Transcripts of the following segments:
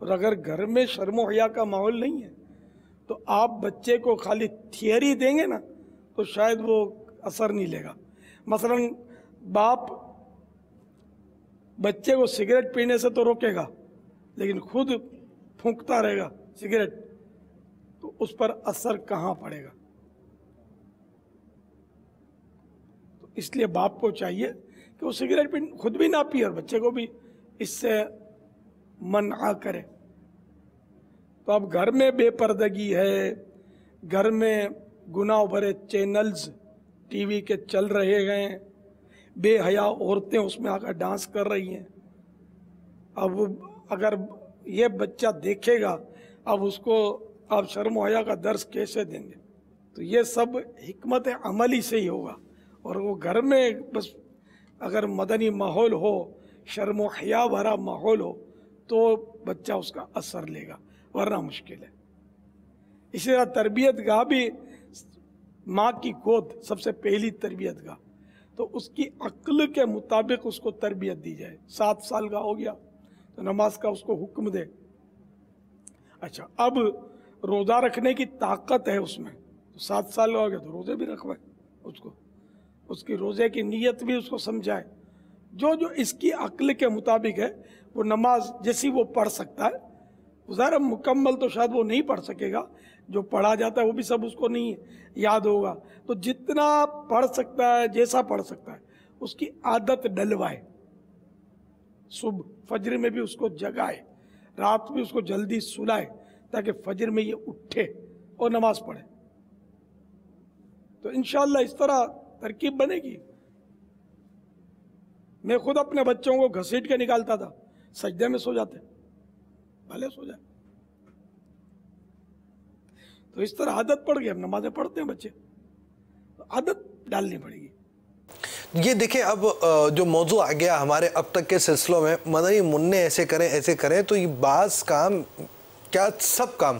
اور اگر گھر میں شرم و حیا کا ماحول نہیں ہے تو آپ بچے کو خالی تھیوری دیں گے نا تو شاید وہ اثر نہیں لے گا. مثلا باپ بچے کو سگریٹ پینے سے تو روکے گا لیکن خود پھونکتا رہے گا سگریٹ تو اس پر اثر کہاں پڑے گا؟ تو اس لیے باپ کو چاہیے کہ وہ سگریٹ خود بھی نہ پیے اور بچے کو بھی اس سے منع کرے. تو اب گھر میں بے پردگی ہے، گھر میں گناہ بھرے چینلز ٹی وی کے چل رہے ہیں، بے حیا عورتیں اس میں آ کر ڈانس کر رہی ہیں. اب اگر یہ بچہ دیکھے گا اب اس کو آپ شرم و حیا کا درس کیسے دیں گے؟ تو یہ سب حکمت عملی سے ہی ہوگا. اور وہ گھر میں بس اگر مدنی ماحول ہو، شرم و حیا بھرا ماحول ہو تو بچہ اس کا اثر لے گا، ورنہ مشکل ہے. اسی طرح تربیت گاہ بھی ماں کی گود سب سے پہلی تربیت گاہ، تو اس کی عقل کے مطابق اس کو تربیت دی جائے. 7 سال کا ہو گیا تو نماز کا اس کو حکم دے. اچھا اب روزہ رکھنے کی طاقت ہے اس میں تو 7 سال کا ہو گیا تو روزے بھی رکھوائے اس کو، اس کی روزے کی نیت بھی اس کو سمجھائے. جو اس کی عقل کے مطابق ہے وہ نماز جیسی وہ پڑھ سکتا ہے. ظاہر مکمل تو شاید وہ نہیں پڑھ سکے گا، جو پڑھا جاتا ہے وہ بھی سب اس کو نہیں یاد ہوگا. تو جتنا پڑھ سکتا ہے، جیسا پڑھ سکتا ہے اس کی عادت ڈلوائے. صبح فجر میں بھی اس کو جگائے، رات میں اس کو جلدی سلائے تاکہ فجر میں یہ اٹھے اور نماز پڑھے. تو انشاءاللہ اس طرح ترکیب بنے گی. میں خود اپنے بچوں کو گھسیٹ کے نکالتا تھا، سجدے میں سو جاتے، بھلے سو جائے. تو اس طرح عادت پڑ گئی. اب نمازیں پڑھتے ہیں بچے، تو عادت ڈالنی پڑے گی. یہ دیکھیں اب جو موضوع آ گیا ہمارے اب تک کے سلسلوں میں، مدنی منع ایسے کریں تو یہ بعض کام، کیا سب کام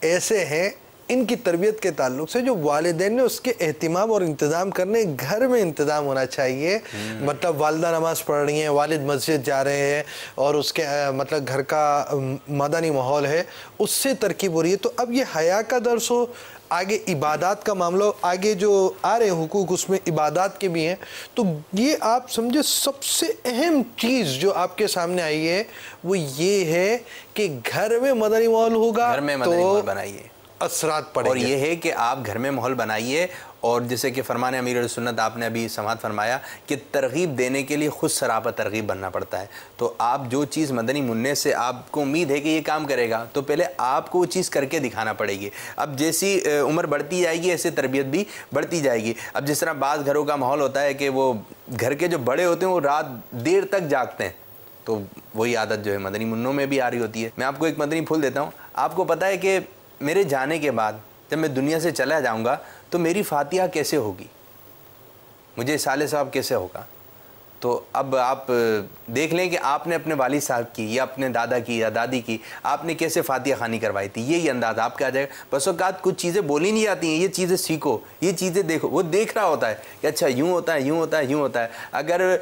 ایسے ہیں ان کی تربیت کے تعلق سے جو والدین نے اس کے اہتمام اور انتظام کرنے، گھر میں انتظام ہونا چاہیے. مطلب والدہ نماز پڑھ رہی ہیں، والد مسجد جا رہے ہیں اور اس کے مطلب گھر کا مدنی ماحول ہے، اس سے ترکیب ہو رہی ہے. تو اب یہ حیا کا درس ہو، آگے عبادات کا معاملہ، آگے جو آ رہے حقوق اس میں عبادات کے بھی ہیں. تو یہ آپ سمجھے سب سے اہم چیز جو آپ کے سامنے آئی ہے وہ یہ ہے کہ گھر میں مدنی ماحول ہوگا، گھر میں مدنی ماحول بنائیے، اثرات پڑیں گے. اور یہ ہے کہ آپ گھر میں ماحول بنائیے. اور جیسے کہ فرمان امیر السنت آپ نے ابھی سماعت فرمایا کہ ترغیب دینے کے لیے خود سراپا ترغیب بننا پڑتا ہے. تو آپ جو چیز مدنی منع سے آپ کو امید ہے کہ یہ کام کرے گا تو پہلے آپ کو وہ چیز کر کے دکھانا پڑے گی. اب جیسی عمر بڑھتی جائے گی ایسے تربیت بھی بڑھتی جائے گی. اب جس طرح بعض گھروں کا ماحول ہوتا ہے کہ وہ گھر کے جو بڑے ہوتے ہیں وہ رات دیر تک جاگتے ہیں، تو وہی عادت جو ہے مدنی منوں میں بھی آ رہی ہوتی ہے. میں آپ کو ایک مدنی پھول دیتا ہوں. آپ کو پتہ ہے کہ میرے جانے کے بعد جب میں دنیا سے چلا جاؤں گا تو میری فاتحہ کیسے ہوگی، مجھے سالے صاحب کیسے ہوگا. تو اب آپ دیکھ لیں کہ آپ نے اپنے والد صاحب کی یا اپنے دادا کی یا دادی کی آپ نے کیسے فاتحہ خوانی کروائی تھی، یہی انداز آپ کا آ جائے گا. بس اوقات کچھ چیزیں بولی نہیں جاتی ہیں، یہ چیزیں سیکھو، یہ چیزیں دیکھو. وہ دیکھ رہا ہوتا ہے کہ اچھا یوں ہوتا ہے، یوں ہوتا ہے، یوں ہوتا ہے. اگر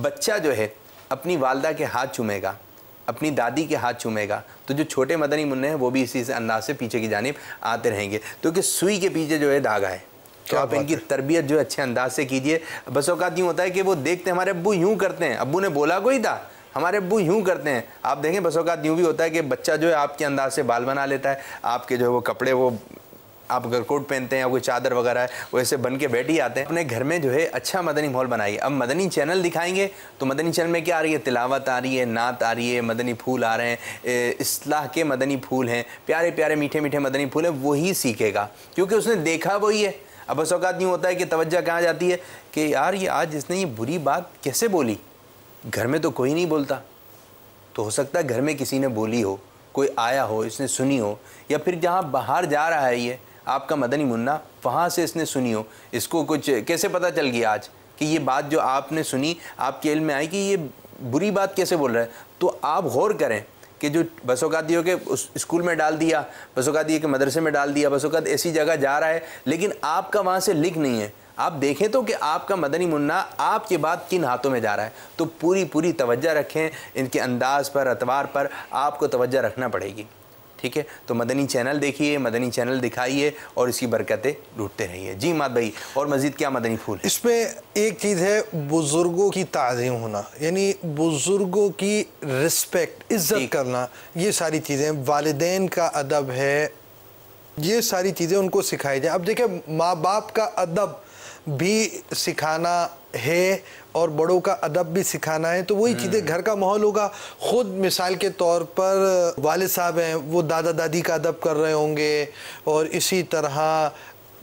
بچہ جو ہے اپنی والدہ کے ہاتھ چومے گا، اپنی دادی کے ہاتھ چومے گا، تو جو چھوٹے مدنی منع ہیں وہ بھی اسی انداز سے پیچھے کی جانب آتے رہیں گے. کیونکہ سوئی کے پیچھے جو ہے دھاگا ہے. تو آپ ان کی تربیت جو ہے اچھے انداز سے کیجئے. بس اوقات یوں ہوتا ہے کہ وہ دیکھتے ہیں ہمارے ابو یوں کرتے ہیں، ابو نے بولا کوئی تھا، ہمارے ابو یوں کرتے ہیں. آپ دیکھیں بس اوقات یوں بھی ہوتا ہے کہ بچہ جو ہے آپ کے انداز سے بال بنا لیتا ہے، آپ کے جو ہے وہ کپڑے، وہ آپ اگر کوٹ پہنتے ہیں یا کوئی چادر وغیرہ ہے وہ ایسے بن کے بیٹھ ہی آتے ہیں. اپنے گھر میں جو ہے اچھا مدنی ماحول بنائیے. اب مدنی چینل دکھائیں گے تو مدنی چینل میں کیا آ رہی ہے؟ تلاوت آ رہی ہے، نعت آ رہی ہے، مدنی پھول آ رہے ہیں، اصلاح کے مدنی پھول ہیں، پیارے پیارے میٹھے میٹھے مدنی پھول ہیں. وہی سیکھے گا کیونکہ اس نے دیکھا وہی ہے. اب بس اوقات یوں ہوتا ہے کہ توجہ کہاں جاتی ہے کہ یار یہ آج اس نے یہ بری بات کیسے بولی، گھر میں تو کوئی نہیں بولتا. تو ہو سکتا ہے گھر میں کسی نے بولی ہو، کوئی آیا ہو، اس نے سنی ہو، یا پھر جہاں باہر جا رہا ہے یہ آپ کا مدنی منع، وہاں سے اس نے سنی ہو. اس کو کچھ کیسے پتہ چل گیا آج کہ یہ بات جو آپ نے سنی آپ کے علم میں آئی کہ یہ بری بات کیسے بول رہا ہے. تو آپ غور کریں کہ جو بس اوقات یہ ہو کہ اسکول میں ڈال دیا، بس اوقات یہ کہ مدرسے میں ڈال دیا، بس اوقات ایسی جگہ جا رہا ہے لیکن آپ کا وہاں سے لنک نہیں ہے. آپ دیکھیں تو کہ آپ کا مدنی منا آپ کے بعد کن ہاتھوں میں جا رہا ہے، تو پوری توجہ رکھیں ان کے انداز پر، اطوار پر آپ کو توجہ رکھنا پڑے گی، ٹھیک ہے؟ تو مدنی چینل دیکھیے، مدنی چینل دکھائیے اور اس کی برکتیں لوٹتے رہیے۔ جی ماد بھائی، اور مزید کیا مدنی پھول ہے؟ اس میں ایک چیز ہے بزرگوں کی تعظیم ہونا، یعنی بزرگوں کی رسپیکٹ، عزت کرنا، یہ ساری چیزیں، والدین کا ادب ہے، یہ ساری چیزیں ان کو سکھائی جائیں۔ اب دیکھیں ماں باپ کا ادب بھی سکھانا ہے اور بڑوں کا ادب بھی سکھانا ہے، تو وہی چیزیں گھر کا ماحول ہوگا۔ خود مثال کے طور پر والد صاحب ہیں، وہ دادا دادی کا ادب کر رہے ہوں گے، اور اسی طرح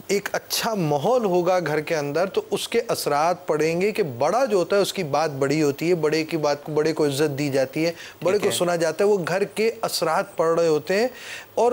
ایک اچھا ماحول ہوگا گھر کے اندر، تو اس کے اثرات پڑیں گے کہ بڑا جو ہوتا ہے اس کی بات بڑی ہوتی ہے، بڑے کی بات کو، بڑے کو عزت دی جاتی ہے، بڑے کو سنا جاتا ہے، وہ گھر کے اثرات پڑ رہے ہوتے ہیں۔ اور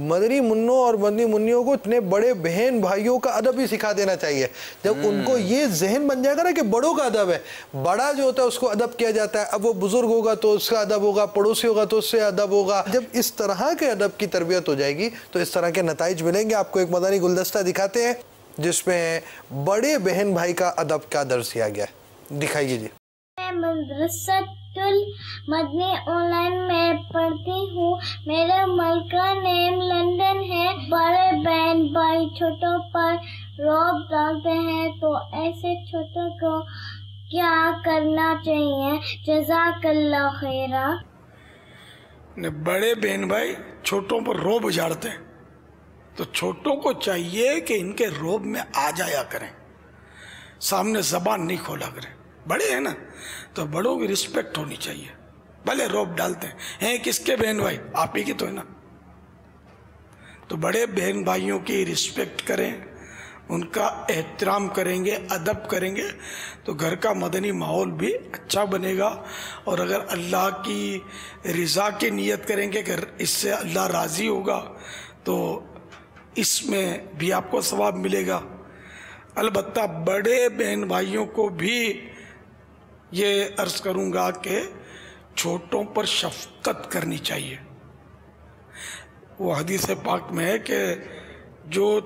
مدنی منوں اور مدنی منیوں کو اپنے بڑے بہن بھائیوں کا ادب بھی سکھا دینا چاہیے۔ جب ان کو یہ ذہن بن جائے گا نا کہ بڑوں کا ادب ہے، بڑا جو ہوتا ہے اس کو ادب کیا جاتا ہے، اب وہ بزرگ ہوگا تو اس کا ادب ہوگا، پڑوسی ہوگا تو اس سے ادب ہوگا۔ جب اس طرح کے ادب کی تربیت ہو جائے گی تو اس طرح کے نتائج ملیں گے۔ آپ کو ایک مدنی گلدستہ دکھاتے ہیں جس میں بڑے بہن بھائی کا ادب کا درس دیا گیا ہے، دکھائیے جی۔ میں مدرسۃ المدنی آن لائن میں پڑھتی ہوں، میرے ملک کا نیم لندن ہے۔ بڑے بہن بھائی چھوٹوں پر روب ڈالتے ہیں تو ایسے چھوٹوں کو کیا کرنا چاہیے؟ جزاک اللہ خیرہ۔ بڑے بہن بھائی چھوٹوں پر روب اجاڑتے ہیں تو چھوٹوں کو چاہیے کہ ان کے روب میں آ جایا کریں، سامنے زبان نہیں کھولا کریں۔ بڑے ہیں نا تو بڑوں کی رسپیکٹ ہونی چاہیے، بھلے روب ڈالتے ہیں کس کے بہن بھائی؟ آپ ہی کی تو ہے نا۔ تو بڑے بہن بھائیوں کی رسپیکٹ کریں، ان کا احترام کریں گے، ادب کریں گے تو گھر کا مدنی ماحول بھی اچھا بنے گا۔ اور اگر اللہ کی رضا کی نیت کریں گے کہ اس سے اللہ راضی ہوگا تو اس میں بھی آپ کو ثواب ملے گا۔ البتہ بڑے بہن بھائیوں کو بھی یہ عرض کروں گا کہ چھوٹوں پر شفقت کرنی چاہیے۔ وہ حدیث پاک میں ہے کہ جو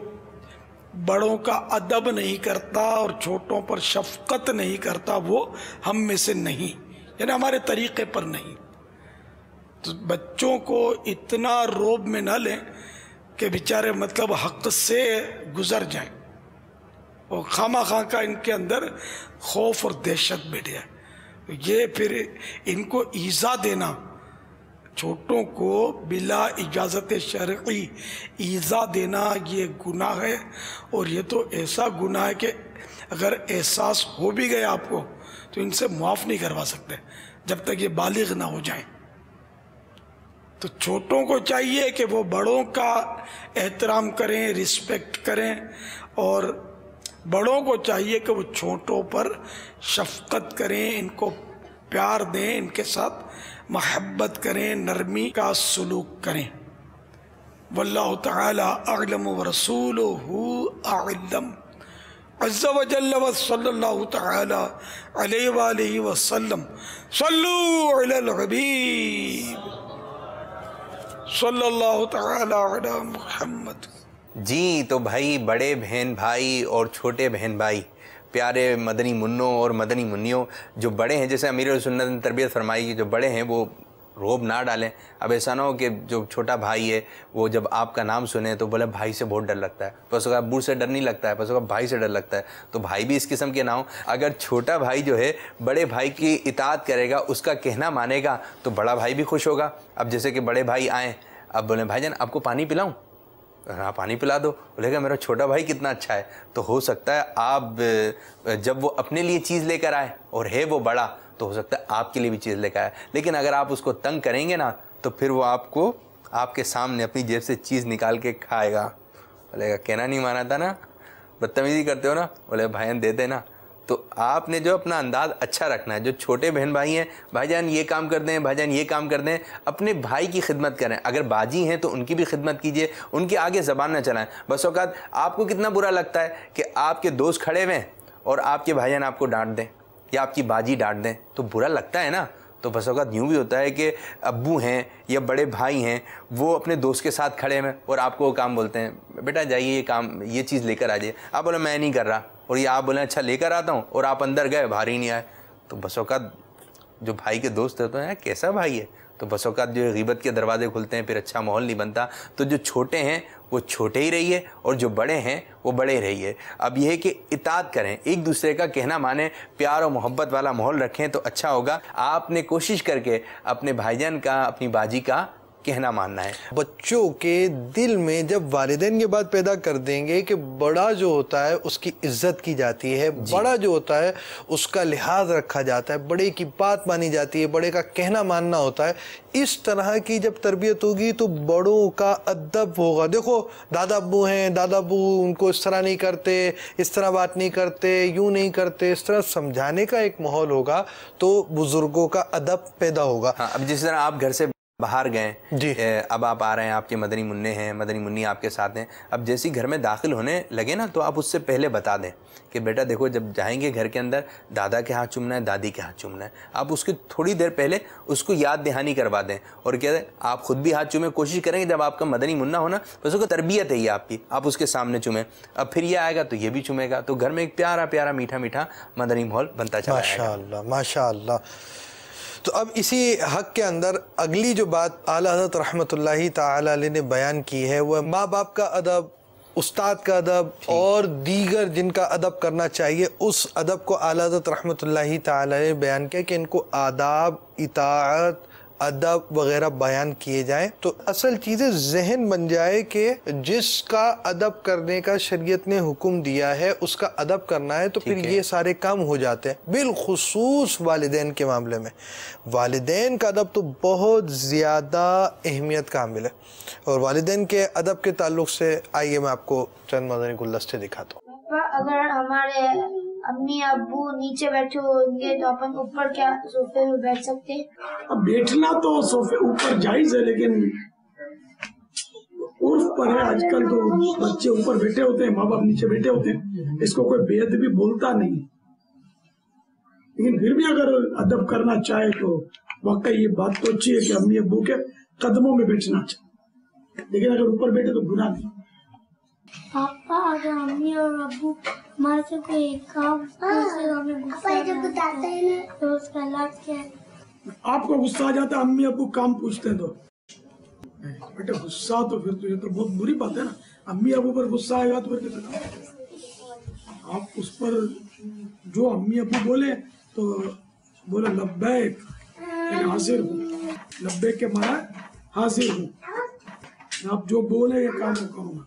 بڑوں کا ادب نہیں کرتا اور چھوٹوں پر شفقت نہیں کرتا وہ ہم میں سے نہیں، یعنی ہمارے طریقے پر نہیں۔ تو بچوں کو اتنا روب میں نہ لیں کہ بیچارے مطلب حق سے گزر جائیں، اور خواہ خواہ کا ان کے اندر خوف اور دہشت بیٹھ جائے۔ یہ پھر ان کو ایذا دینا، چھوٹوں کو بلا اجازت شرعی ایذا دینا یہ گناہ ہے، اور یہ تو ایسا گناہ ہے کہ اگر احساس ہو بھی گیا آپ کو تو ان سے معاف نہیں کروا سکتے جب تک یہ بالغ نہ ہو جائیں۔ تو چھوٹوں کو چاہیے کہ وہ بڑوں کا احترام کریں، رسپیکٹ کریں، اور بڑوں کو چاہیے کہ وہ چھوٹوں پر شفقت کریں، ان کو پیار دیں، ان کے ساتھ محبت کریں، نرمی کا سلوک کریں۔ واللہ تعالی اعلم ورسولہ اعلم، عز وجل وصلی اللہ تعالی علیہ وآلہ وسلم۔ صلو علی الحبیب صلی اللہ تعالی علی محمد۔ جی تو بھائی، بڑے بہن بھائی اور چھوٹے بہن بھائی، پیارے مدنی منوں اور مدنی منیوں، جو بڑے ہیں، جیسے امیر سنت نے تربیت فرمائی کہ جو بڑے ہیں وہ روب نہ ڈالیں۔ اب ایسا نہ ہو کہ جو چھوٹا بھائی ہے وہ جب آپ کا نام سنے تو بولے بھائی سے بہت ڈر لگتا ہے، بس ابو سے ڈر نہیں لگتا ہے، بس بھائی سے ڈر لگتا ہے، تو بھائی بھی اس قسم کے نہ ہوں۔ اگر چھوٹا بھائی جو ہے بڑے بھائی کی اطاعت کرے گا، اس کا کہنا مانے گا، تو بڑا بھائی بھی خوش ہوگا۔ اب جیسے کہ بڑے بھائی آئیں، اب بولیں بھائی جان آپ کو پانی پلاؤں؟ ہاں پانی پلا دو، بولے گا میرا چھوٹا بھائی کتنا اچھا ہے۔ تو ہو سکتا ہے آپ جب وہ اپنے لیے چیز لے کر آئے اور ہے وہ بڑا، تو ہو سکتا ہے آپ کے لیے بھی چیز لے کر آئے، لیکن اگر آپ اس کو تنگ کریں گے نا تو پھر وہ آپ کو آپ کے سامنے اپنی جیب سے چیز نکال کے کھائے گا، بولے گا کہنا نہیں مانا تھا نا، بدتمیزی کرتے ہو نا، بولے بھائی دے دے نا۔ تو آپ نے جو اپنا انداز اچھا رکھنا ہے۔ جو چھوٹے بہن بھائی ہیں، بھائی جان یہ کام کر دیں، بھائی جان یہ کام کر دیں، اپنے بھائی کی خدمت کریں۔ اگر باجی ہیں تو ان کی بھی خدمت کیجئے، ان کے آگے زبان نہ چلائیں۔ بس اوقات آپ کو کتنا برا لگتا ہے کہ آپ کے دوست کھڑے ہوئے ہیں اور آپ کے بھائی جان آپ کو ڈانٹ دیں یا آپ کی باجی ڈانٹ دیں، تو برا لگتا ہے نا۔ تو بس اوقات یوں بھی ہوتا ہے کہ ابو ہیں یا بڑے بھائی ہیں وہ اپنے دوست کے ساتھ کھڑے ہیں اور آپ کو وہ کام بولتے ہیں, بیٹا جائیے یہ کام یہ چیز لے کر آ جائے, آپ بولے میں نہیں کر رہا, اور یہ آپ بولیں اچھا لے کر آتا ہوں, اور آپ اندر گئے باہر ہی نہیں آئے. تو بس اوقات جو بھائی کے دوست ہوتے ہیں کیسا بھائی ہے, تو بس اوقات جو غیبت کے دروازے کھلتے ہیں, پھر اچھا ماحول نہیں بنتا. تو جو چھوٹے ہیں وہ چھوٹے ہی رہیے اور جو بڑے ہیں وہ بڑے رہیے. اب یہ ہے کہ اطاعت کریں, ایک دوسرے کا کہنا مانیں, پیار و محبت والا ماحول رکھیں تو اچھا ہوگا. آپ نے کوشش کر کے اپنے بھائی جان کا اپنی باجی کا کہنا ماننا ہے. بچوں کے دل میں جب والدین یہ بات پیدا کر دیں گے کہ بڑا جو ہوتا ہے اس کی عزت کی جاتی ہے, بڑا جو ہوتا ہے اس کا لحاظ رکھا جاتا ہے, بڑے کی بات مانی جاتی ہے, بڑے کا کہنا ماننا ہوتا ہے, اس طرح کی جب تربیت ہوگی تو بڑوں کا ادب ہوگا. دیکھو دادا ابو ہیں, دادا ابو ان کو اس طرح نہیں کرتے, اس طرح بات نہیں کرتے, یوں نہیں کرتے, اس طرح سمجھانے کا ایک ماحول ہوگا تو بزرگوں کا ادب پیدا ہوگا. اب جس طرح آپ گھر سے باہر گئے جی, اب آپ آ رہے ہیں, آپ کے مدنی منع ہیں, مدنی منی آپ کے ساتھ ہیں, اب جیسی گھر میں داخل ہونے لگے نا تو آپ اس سے پہلے بتا دیں کہ بیٹا دیکھو جب جائیں گے گھر کے اندر دادا کے ہاتھ چومنا ہے, دادی کے ہاتھ چومنا ہے. آپ اس کی تھوڑی دیر پہلے اس کو یاد دہانی کروا دیں اور کہہ دیں آپ خود بھی ہاتھ چومیں, کوشش کریں گے جب آپ کا مدنی منع ہونا تو اس کو تربیت ہے یہ آپ کی, آپ اس کے سامنے چومیں. اب پھر یہ آئے گا تو یہ بھی چومے گا, تو گھر میں ایک پیارا پیارا میٹھا میٹھا مدنی ماحول بنتا چلا جائے گا. ماشاءاللہ ماشاءاللہ. تو اب اسی حق کے اندر اگلی جو بات اعلیٰ حضرت رحمۃ اللہ تعالی علیہ نے بیان کی ہے وہ ماں باپ کا ادب, استاد کا ادب اور دیگر جن کا ادب کرنا چاہیے اس ادب کو اعلیٰ حضرت رحمۃ اللہ تعالی علیہ نے بیان کیا کہ ان کو آداب, اطاعت, ادب وغیرہ بیان کیے جائیں. تو اصل چیزیں ذہن بن جائے کہ جس کا ادب کرنے کا شریعت نے حکم دیا ہے اس کا ادب کرنا ہے, تو پھر یہ سارے کام ہو جاتے ہیں. بالخصوص والدین کے معاملے میں والدین کا ادب تو بہت زیادہ اہمیت کا حامل ہے, اور والدین کے ادب کے تعلق سے آئیے میں آپ کو چند مدنی گلدستے دکھاتا ہوں. اگر ہمارے امی ابو نیچے بیٹھے ہوں گے تو اپن اوپر کیا صوفے میں بیٹھ سکتے ہیں؟ اب بیٹھنا تو صوفے اوپر جائز ہے, لیکن عرف پر ہے آج کل تو بچے اوپر بیٹھے ہوتے ہیں, ماں باپ نیچے بیٹھے ہوتے ہیں, اس کو کوئی بے ادبی بولتا نہیں. لیکن پھر بھی اگر ادب کرنا چاہے تو واقعی یہ بات تو اچھی ہے کہ امی ابو کے قدموں میں بیٹھنا چاہیے, لیکن اگر اوپر بیٹھے تو گناہ نہیں. پاپا اگر امی اور ابو ہمارے سے کوئی کام ہمیں بتاتے ہیں تو اس کا علاج کیا ہے؟ آپ کو غصہ آ جاتا ہے, امی ابو کام پوچھتے ہیں تو بیٹے غصہ تو پھر تو یہ تو بہت بری بات ہے نا. امی ابو پر غصہ آئے گا تو پھر کیسے کام؟ آپ اس پر جو امی ابو بولے تو بولے لبیک یعنی حاضر ہوں, لبیک کے معنی حاضر ہوں, آپ جو بولے یہ کام کروں گا.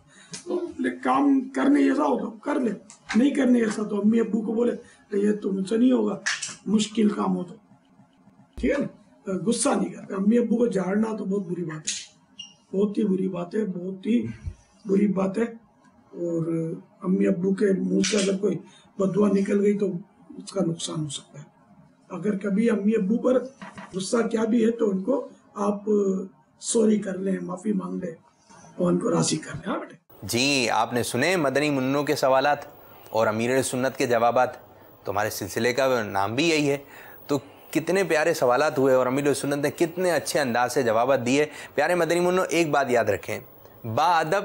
کام کرنے ایسا ہو تو کر لے, نہیں کرنے ایسا تو امی ابو کو بولے یہ تو مجھ سے نہیں ہوگا, مشکل کام ہو تو ٹھیک ہے نا, غصہ نہیں کرتے. امی ابو کو جھاڑنا تو بہت بری بات ہے, بہت ہی بری بات ہے, بہت ہی بری بات ہے. اور امی ابو کے منہ سے اگر کوئی بددعا نکل گئی تو اس کا نقصان ہو سکتا ہے. اگر کبھی امی ابو پر غصہ کیا بھی ہے تو ان کو آپ سوری کر لیں, معافی مانگ لیں اور ان کو راضی کر لیں. ہاں بیٹے جی, آپ نے سنے مدنی منوں کے سوالات اور امیر سنت کے جوابات, تو ہمارے سلسلے کا نام بھی یہی ہے. تو کتنے پیارے سوالات ہوئے اور امیر سنت نے کتنے اچھے انداز سے جوابات دیے. پیارے مدنی منوں, ایک بات یاد رکھیں, با ادب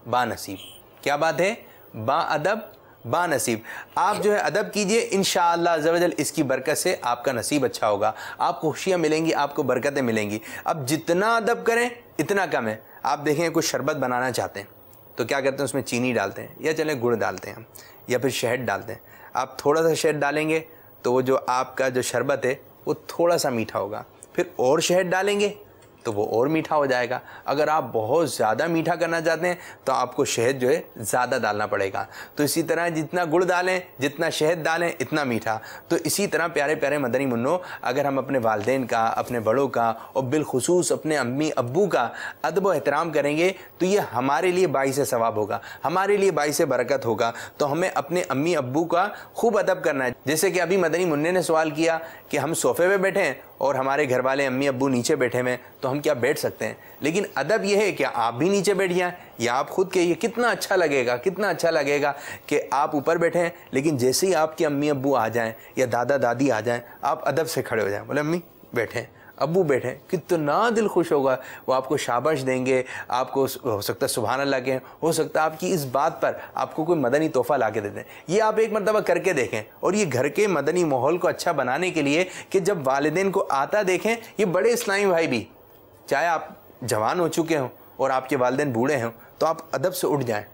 با نصیب. کیا بات ہے؟ با ادب با نصیب. آپ جو ہے ادب کیجئے, انشاءاللہ عز و جل اس کی برکت سے آپ کا نصیب اچھا ہوگا, آپ کو خوشیاں ملیں گی, آپ کو برکتیں ملیں گی. اب جتنا ادب کریں اتنا کم ہے. آپ دیکھیں کوئی شربت بنانا چاہتے ہیں تو کیا کرتے ہیں, اس میں چینی ڈالتے ہیں یا چلیں گڑ ڈالتے ہیں یا پھر شہد ڈالتے ہیں. آپ تھوڑا سا شہد ڈالیں گے تو وہ جو آپ کا جو شربت ہے وہ تھوڑا سا میٹھا ہوگا, پھر اور شہد ڈالیں گے تو وہ اور میٹھا ہو جائے گا. اگر آپ بہت زیادہ میٹھا کرنا چاہتے ہیں تو آپ کو شہد جو ہے زیادہ ڈالنا پڑے گا. تو اسی طرح جتنا گڑ ڈالیں, جتنا شہد ڈالیں, اتنا میٹھا. تو اسی طرح پیارے پیارے مدنی منوں, اگر ہم اپنے والدین کا, اپنے بڑوں کا اور بالخصوص اپنے امی ابو کا ادب و احترام کریں گے تو یہ ہمارے لیے باعث ثواب ہوگا, ہمارے لیے باعث برکت ہوگا. تو ہمیں اپنے امی ابو کا خوب ادب کرنا ہے. جیسے کہ ابھی مدنی منع نے سوال کیا کہ ہم صوفے پہ بیٹھے ہیں اور ہمارے گھر والے امی ابو نیچے بیٹھے ہوئے, تو ہم کیا بیٹھ سکتے ہیں؟ لیکن ادب یہ ہے کہ آپ بھی نیچے بیٹھ جائیں یا آپ خود کہیے. کتنا اچھا لگے گا, کتنا اچھا لگے گا کہ آپ اوپر بیٹھے ہیں لیکن جیسے ہی آپ کے امی ابو آ جائیں یا دادا دادی آ جائیں آپ ادب سے کھڑے ہو جائیں, بولے امی بیٹھیں، ابو بیٹھیں، کتنا دل خوش ہوگا. وہ آپ کو شاباش دیں گے، آپ کو ہو سکتا ہے سبحان اللہ کہیں، ہو سکتا ہے آپ کی اس بات پر آپ کو کوئی مدنی تحفہ لا کے دے دیں. یہ آپ ایک مرتبہ کر کے دیکھیں. اور یہ گھر کے مدنی ماحول کو اچھا بنانے کے لیے کہ جب والدین کو آتا دیکھیں، یہ بڑے اسلامی بھائی بھی، چاہے آپ جوان ہو چکے ہوں اور آپ کے والدین بوڑھے ہوں، تو آپ ادب سے اٹھ جائیں،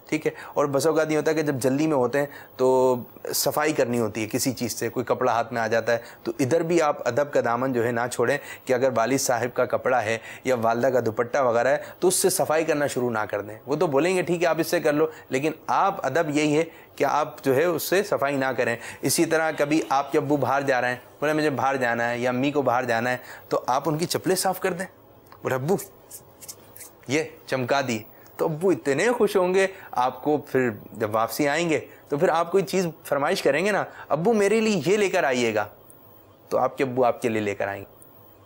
ٹھیک ہے. اور بس اوقات یہ ہوتا ہے کہ جب جلدی میں ہوتے ہیں تو صفائی کرنی ہوتی ہے کسی چیز سے، کوئی کپڑا ہاتھ میں آ جاتا ہے، تو ادھر بھی آپ ادب کا دامن جو ہے نہ چھوڑیں کہ اگر والد صاحب کا کپڑا ہے یا والدہ کا دوپٹہ وغیرہ ہے تو اس سے صفائی کرنا شروع نہ کر دیں. وہ تو بولیں گے ٹھیک ہے آپ اس سے کر لو، لیکن آپ ادب یہی ہے کہ آپ جو ہے اس سے صفائی نہ کریں. اسی طرح کبھی آپ کے ابو باہر جا رہے ہیں، بولے مجھے باہر جانا ہے، یا امی کو باہر جانا ہے، تو آپ ان کی چپلیں صاف کر دیں. بولے ابو یہ چمکا دی، تو ابو اتنے خوش ہوں گے آپ کو. پھر جب واپسی آئیں گے تو پھر آپ کوئی چیز فرمائش کریں گے نا، ابو میرے لیے یہ لے کر آئیے گا، تو آپ کے ابو آپ کے لیے لے کر آئیں گے.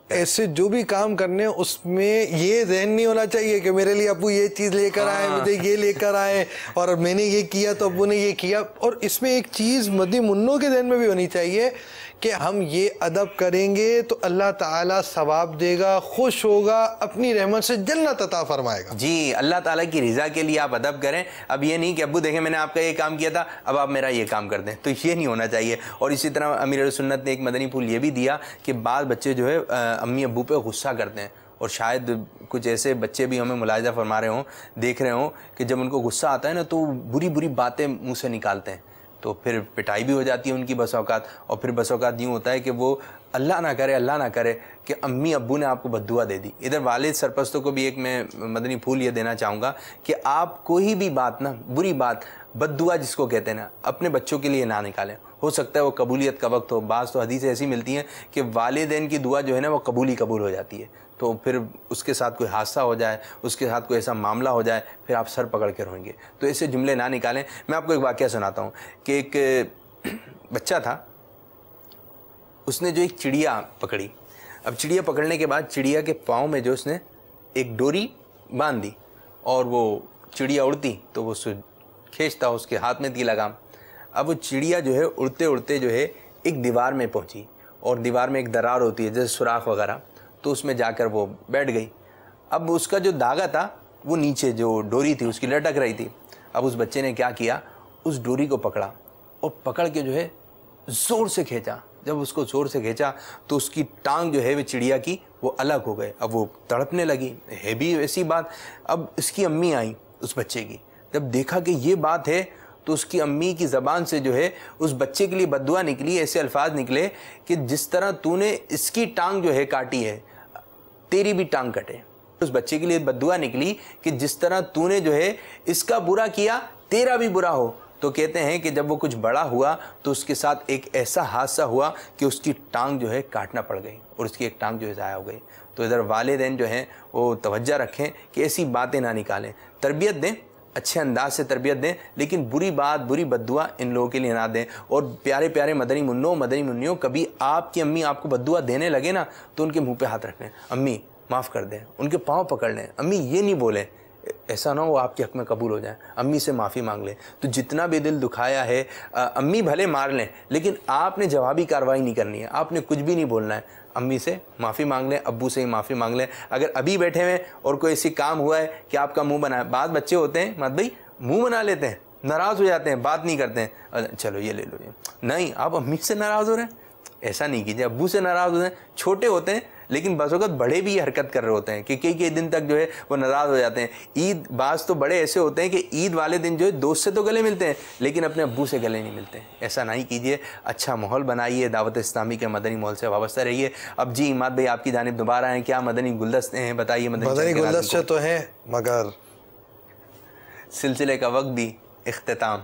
ایسے جو بھی کام کرنے اس میں یہ ذہن نہیں ہونا چاہیے کہ میرے لیے ابو یہ چیز لے کر آئے، مجھے یہ لے کر آئے، اور میں نے یہ کیا تو ابو نے یہ کیا. اور اس میں ایک چیز مدنی منوں کے ذہن میں بھی ہونی چاہیے کہ ہم یہ ادب کریں گے تو اللہ تعالیٰ ثواب دے گا، خوش ہوگا، اپنی رحمت سے جنت عطا فرمائے گا. جی، اللہ تعالیٰ کی رضا کے لیے آپ ادب کریں. اب یہ نہیں کہ ابو دیکھیں میں نے آپ کا یہ کام کیا تھا، اب آپ میرا یہ کام کر دیں، تو یہ نہیں ہونا چاہیے. اور اسی طرح امیر سنت نے ایک مدنی پھول یہ بھی دیا کہ بعض بچے جو ہے امی ابو پہ غصہ کرتے ہیں، اور شاید کچھ ایسے بچے بھی ہمیں ملاحظہ فرما رہے ہوں، دیکھ رہے ہوں کہ جب ان کو غصہ آتا ہے نا تو بری بری باتیں منہ سے نکالتے ہیں، تو پھر پٹائی بھی ہو جاتی ہے ان کی بس اوقات. اور پھر بس اوقات یوں ہوتا ہے کہ وہ اللہ نہ کرے کہ امی ابو نے آپ کو بد دعا دے دی. ادھر والد سرپرستوں کو بھی ایک میں مدنی پھول یہ دینا چاہوں گا کہ آپ کوئی بھی بات نا، بری بات، بد دعا جس کو کہتے ہیں نا، اپنے بچوں کے لیے نہ نکالیں. ہو سکتا ہے وہ قبولیت کا وقت ہو. بعض تو حدیثیں ایسی ملتی ہیں کہ والدین کی دعا جو ہے نا وہ قبول ہو جاتی ہے، تو پھر اس کے ساتھ کوئی حادثہ ہو جائے، اس کے ساتھ کوئی ایسا معاملہ ہو جائے، پھر آپ سر پکڑ کے روئیں گے. تو ایسے جملے نہ نکالیں. میں آپ کو ایک واقعہ سناتا ہوں کہ ایک بچہ تھا، اس نے جو ایک چڑیا پکڑی. اب چڑیا پکڑنے کے بعد چڑیا کے پاؤں میں جو اس نے ایک ڈوری باندھ دی، اور وہ چڑیا اڑتی تو وہ کھینچتا، اس کے ہاتھ میں تھی لگام. اب وہ چڑیا جو ہے اڑتے اڑتے جو ہے ایک دیوار میں پہنچی، اور دیوار میں ایک درار ہوتی ہے جیسے سوراخ وغیرہ، تو اس میں جا کر وہ بیٹھ گئی. اب اس کا جو دھاگا تھا وہ نیچے جو ڈوری تھی اس کی لٹک رہی تھی. اب اس بچے نے کیا کیا، اس ڈوری کو پکڑا اور پکڑ کے جو ہے زور سے کھینچا. جب اس کو زور سے کھینچا تو اس کی ٹانگ جو ہے وہ چڑیا کی وہ الگ ہو گئے. اب وہ تڑپنے لگی، ہے بھی ایسی بات. اب اس کی امی آئی اس بچے کی، جب دیکھا کہ یہ بات ہے تو اس کی امی کی زبان سے جو ہے اس بچے کے لیے بد دعا نکلی. ایسے الفاظ نکلے کہ جس طرح تو نے اس کی ٹانگ جو ہے کاٹی ہے، تیری بھی ٹانگ کٹے. اس بچے کے لیے بد دعا نکلی کہ جس طرح تو نے جو ہے اس کا برا کیا، تیرا بھی برا ہو. تو کہتے ہیں کہ جب وہ کچھ بڑا ہوا تو اس کے ساتھ ایک ایسا حادثہ ہوا کہ اس کی ٹانگ جو ہے کاٹنا پڑ گئی، اور اس کی ایک ٹانگ جو ہے ضائع ہو گئی. تو ادھر والدین جو ہیں وہ توجہ رکھیں کہ ایسی باتیں نہ نکالیں. تربیت دیں، اچھے انداز سے تربیت دیں، لیکن بری بات، بری بد دعا ان لوگوں کے لیے نہ دیں. اور پیارے پیارے مدنی منوں، کبھی آپ کی امی آپ کو بد دعا دینے لگے نا تو ان کے منہ پہ ہاتھ رکھ لیں، امی معاف کر دیں، ان کے پاؤں پکڑ لیں. امی یہ نہیں بولیں، ایسا نہ ہو آپ کے حق میں قبول ہو جائیں. امی سے معافی مانگ لیں. تو جتنا بھی دل دکھایا ہے، امی بھلے مار لیں لیکن آپ نے جوابی کارروائی نہیں کرنی ہے، آپ نے کچھ بھی نہیں بولنا ہے. امی سے معافی مانگ لیں، ابو سے ہی معافی مانگ لیں. اگر ابھی بیٹھے ہوئے اور کوئی ایسی کام ہوا ہے کہ آپ کا منہ بنا ہے، بعض بچے ہوتے ہیں مت بھائی منہ بنا لیتے ہیں، ناراض ہو جاتے ہیں، بات نہیں کرتے ہیں، چلو یہ لے لو. نہیں، آپ امی سے ناراض ہو رہے ہیں، ایسا نہیں کیجیے. ابو سے ناراض ہوتے ہیں، چھوٹے ہوتے ہیں لیکن بعض اوقات بڑے بھی یہ حرکت کر رہے ہوتے ہیں کہ کئی دن تک جو ہے وہ ناراض ہو جاتے ہیں. عید، بعض تو بڑے ایسے ہوتے ہیں کہ عید والے دن جو ہے دوست سے تو گلے ملتے ہیں لیکن اپنے ابو سے گلے نہیں ملتے ہیں. ایسا نہیں کیجیے. اچھا ماحول بنائیے، دعوت اسلامی کے مدنی ماحول سے وابستہ رہیے. اب جی عماد بھائی آپ کی جانب دوبارہ ہیں، کیا مدنی گلدستے ہیں بتائیے. مدنی گلدستے تو ہیں مگر سلسلے کا وقت بھی اختتام.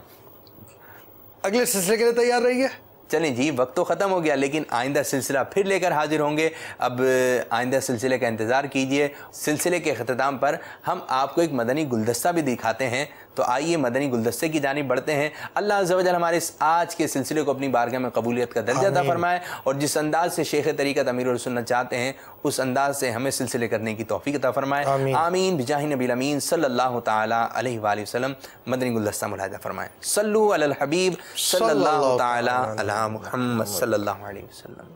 اگلے سلسلے کے لیے تیار رہیے. چلیں جی، وقت تو ختم ہو گیا لیکن آئندہ سلسلہ پھر لے کر حاضر ہوں گے. اب آئندہ سلسلے کا انتظار کیجئے. سلسلے کے اختتام پر ہم آپ کو ایک مدنی گلدستہ بھی دکھاتے ہیں، تو آئیے مدنی گلدستے کی جانب بڑھتے ہیں. اللہ عز و جل ہمارے اس آج کے سلسلے کو اپنی بارگاہ میں قبولیت کا درجہ عطا فرمائے، اور جس انداز سے شیخ طریقت امیر السنت چاہتے ہیں اس انداز سے ہمیں سلسلے کرنے کی توفیق عطا فرمائے. آمین بجاہ نبی الامین صلی اللہ تعالی علیہ وآلہ وسلم. مدنی گلدستہ ملاحظہ فرمائیں. صلو علی الحبیب صلی اللہ تعالی علی محمد صلی اللہ علیہ وسلم.